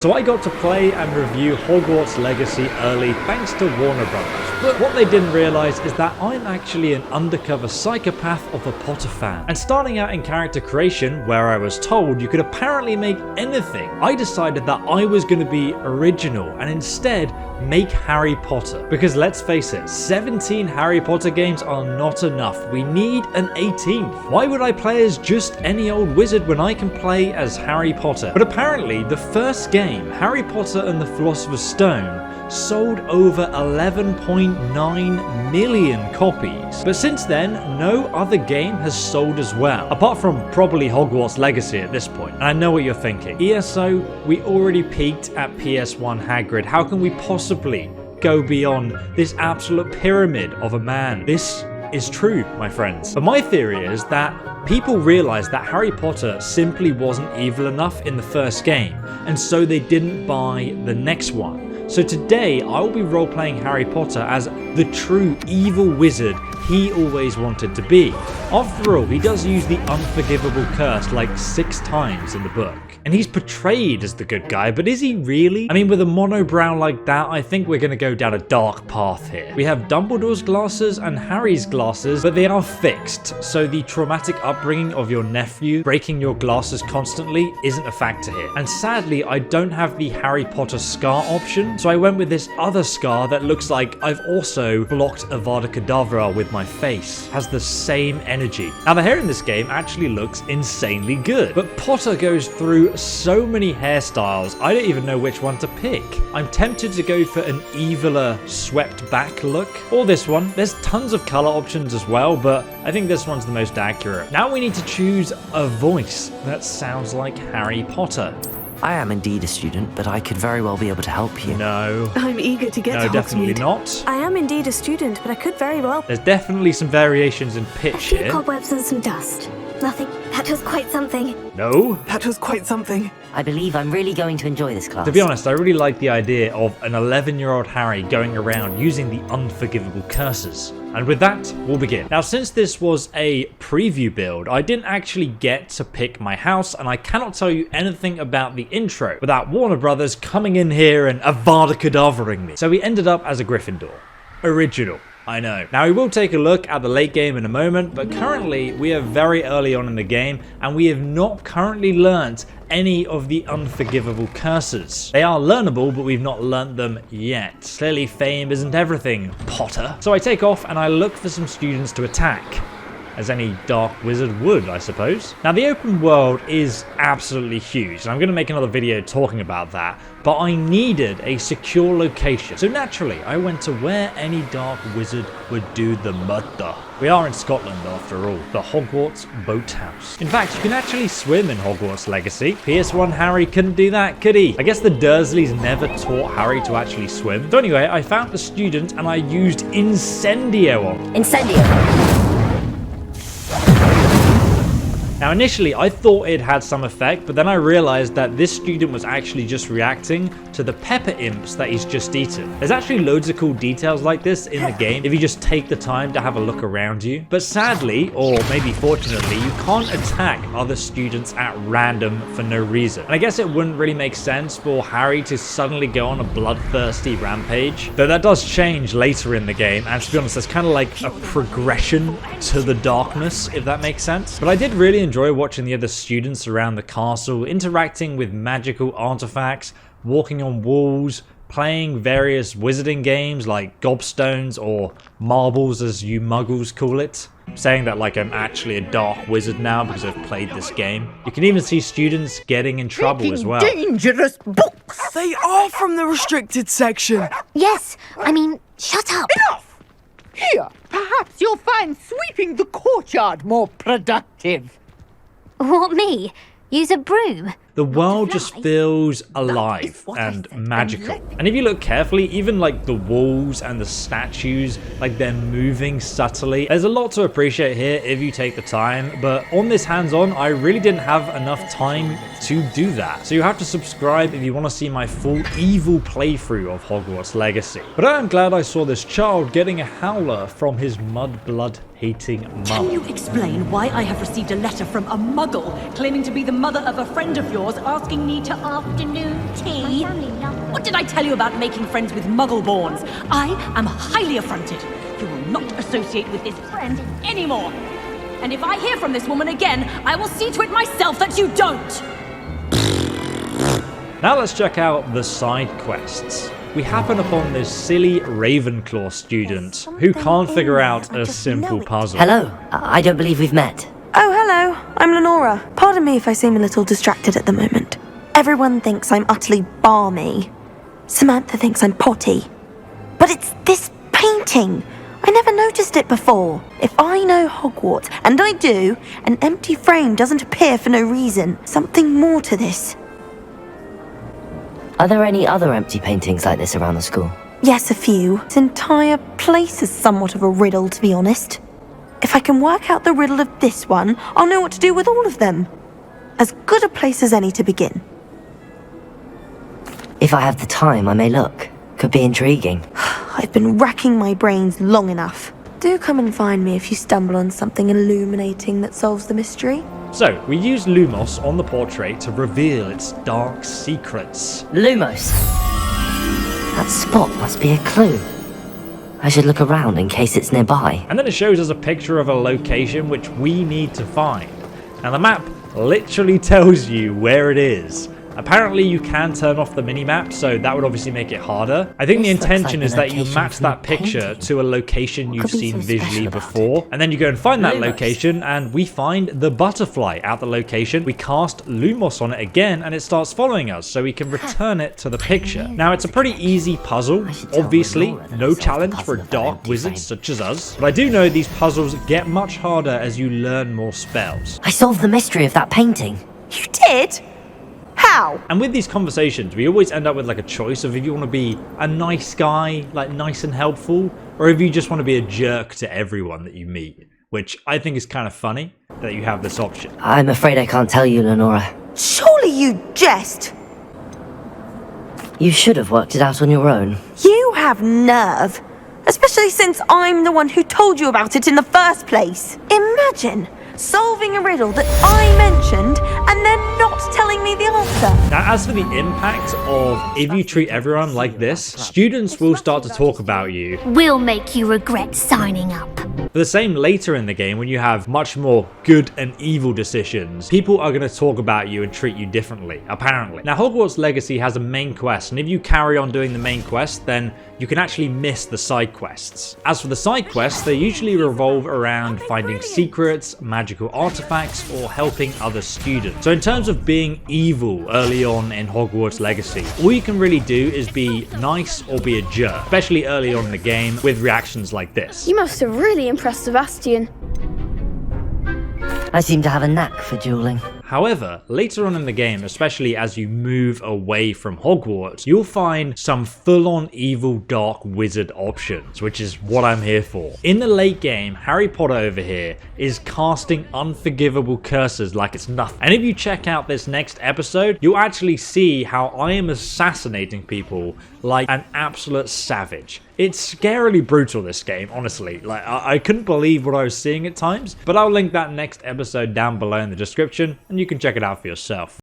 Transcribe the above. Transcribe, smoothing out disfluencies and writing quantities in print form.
So I got to play and review Hogwarts Legacy early thanks to Warner Brothers. But what they didn't realise is that I'm actually an undercover psychopath of a Potter fan. And starting out in character creation, where I was told you could apparently make anything, I decided that I was going to be original and instead make Harry Potter. Because let's face it, 17 Harry Potter games are not enough. We need an 18th. Why would I play as just any old wizard when I can play as Harry Potter? But apparently the first game, Harry Potter and the Philosopher's Stone, sold over 11.9 million copies. But since then, no other game has sold as well, apart from probably Hogwarts Legacy at this point. And I know what you're thinking. ESO, we already peaked at PS1 Hagrid. How can we possibly go beyond this absolute pyramid of a man? This is true, my friends. But my theory is that people realized that Harry Potter simply wasn't evil enough in the first game, and so they didn't buy the next one. So today I will be role-playing Harry Potter as the true evil wizard he always wanted to be. After all, he does use the unforgivable curse like 6 times in the book. And he's portrayed as the good guy, but is he really? I mean, with a monobrow like that, I think we're going to go down a dark path here. We have Dumbledore's glasses and Harry's glasses, but they are fixed, so the traumatic upbringing of your nephew breaking your glasses constantly isn't a factor here. And sadly, I don't have the Harry Potter scar option, so I went with this other scar that looks like I've also blocked Avada Kedavra with my face. Has the same energy. Now, the hair in this game actually looks insanely good, but Potter goes through so many hairstyles, I don't even know which one to pick. I'm tempted to go for an eviler swept back look, or this one. There's tons of color options as well, but I think this one's the most accurate. Now we need to choose a voice that sounds like Harry Potter. I am indeed a student, but I could very well be able to help you. No. I'm eager to get to No, definitely Hogsmeade. not. I am indeed a student, but I could very well. There's definitely some variations in A pitch few here. cobwebs and some dust. Nothing. That was quite something. No. That was quite something. I believe I'm really going to enjoy this class. To be honest, I really like the idea of an 11-year-old Harry going around using the unforgivable curses. And with that, we'll begin. Now, since this was a preview build, I didn't actually get to pick my house, and I cannot tell you anything about the intro without Warner Brothers coming in here and Avada Kedavraing me. So we ended up as a Gryffindor. Original. I know. Now, we will take a look at the late game in a moment, but currently we are very early on in the game and we have not currently learnt any of the unforgivable curses. They are learnable, but we've not learnt them yet. Clearly, fame isn't everything, Potter. So I take off and I look for some students to attack, as any dark wizard would, I suppose. Now, the open world is absolutely huge, and I'm going to make another video talking about that, but I needed a secure location. So naturally, I went to where any dark wizard would do the murder. We are in Scotland, after all, the Hogwarts Boathouse. In fact, you can actually swim in Hogwarts Legacy. PS1 Harry couldn't do that, could he? I guess the Dursleys never taught Harry to actually swim. So anyway, I found the student and I used Incendio on him. Incendio. Now initially I thought it had some effect, but then I realized that this student was actually just reacting to the pepper imps that he's just eaten. There's actually loads of cool details like this in the game if you just take the time to have a look around you. But sadly, or maybe fortunately, you can't attack other students at random for no reason. And I guess it wouldn't really make sense for Harry to suddenly go on a bloodthirsty rampage, though that does change later in the game, and to be honest, that's kind of like a progression to the darkness, if that makes sense. But I did really enjoy watching the other students around the castle, interacting with magical artifacts, walking on walls, playing various wizarding games like gobstones or marbles as you muggles call it. I'm saying that like I'm actually a dark wizard now because I've played this game. You can even see students getting in trouble as well. Dangerous books! They are from the restricted section. Yes, I mean, shut up. Enough! Here, perhaps you'll find sweeping the courtyard more productive. What, me? Use a broom? The world just feels alive what I and said, magical. and And if you look carefully, even like the walls and the statues, like they're moving subtly. There's a lot to appreciate here if you take the time, but on this hands-on, I really didn't have enough time to do that. So you have to subscribe if you want to see my full evil playthrough of Hogwarts Legacy. But I am glad I saw this child getting a howler from his Mudblood hating mum. Can you explain why I have received a letter from a muggle claiming to be the mother of a friend of yours yours asking me to afternoon tea? What did I tell you about making friends with Muggleborns? I am highly affronted. You will not associate with this friend anymore. And if I hear from this woman again, I will see to it myself that you don't. Now let's check out the side quests. We happen upon this silly Ravenclaw student who can't figure out a simple puzzle. Hello, I don't believe we've met. Oh, hello. I'm Lenora. Pardon me if I seem a little distracted at the moment. Everyone thinks I'm utterly balmy. Samantha thinks I'm potty. But it's this painting. I never noticed it before. If I know Hogwarts, and I do, an empty frame doesn't appear for no reason. Something more to this. Are there any other empty paintings like this around the school? Yes, a few. This entire place is somewhat of a riddle, to be honest. If I can work out the riddle of this one, I'll know what to do with all of them. As good a place as any to begin. If I have the time, I may look. Could be intriguing. I've been racking my brains long enough. Do come and find me if you stumble on something illuminating that solves the mystery. So, we use Lumos on the portrait to reveal its dark secrets. Lumos! That spot must be a clue. I should look around in case it's nearby. And then it shows us a picture of a location which we need to find. And the map literally tells you where it is. Apparently you can turn off the minimap, so that would obviously make it harder. I think the intention is that you match that picture to a location you've seen visually before, and then you go and find that location, and we find the butterfly at the location. We cast Lumos on it again, and it starts following us, so we can return it to the picture. Now, it's a pretty easy puzzle. Obviously, no challenge for dark wizards such as us, but I do know these puzzles get much harder as you learn more spells. I solved the mystery of that painting. You did? How? And with these conversations, we always end up with like a choice of if you want to be a nice guy, like nice and helpful, or if you just want to be a jerk to everyone that you meet, which I think is kind of funny that you have this option. I'm afraid I can't tell you, Lenora. Surely you jest. You should have worked it out on your own. You have nerve. Especially since I'm the one who told you about it in the first place. Imagine solving a riddle that I mentioned and then not telling me the answer. Now, as for the impact of if you treat everyone like this, students will start to talk about you. Will make you regret signing up. For the same later in the game, when you have much more good and evil decisions, people are going to talk about you and treat you differently, apparently. Now, Hogwarts Legacy has a main quest, and if you carry on doing the main quest, then you can actually miss the side quests. As for the side quests, they usually revolve around finding secrets, magical artifacts, or helping other students. So in terms of being evil early on in Hogwarts Legacy, all you can really do is be nice or be a jerk, especially early on in the game with reactions like this. You must have really impressed Sebastian. I seem to have a knack for dueling. However, later on in the game, especially as you move away from Hogwarts, you'll find some full-on evil dark wizard options, which is what I'm here for. In the late game, Harry Potter over here is casting unforgivable curses like it's nothing. And if you check out this next episode, you'll actually see how I am assassinating people like an absolute savage. It's scarily brutal, this game, honestly. Like, I couldn't believe what I was seeing at times, but I'll link that next episode down below in the description, and you can check it out for yourself.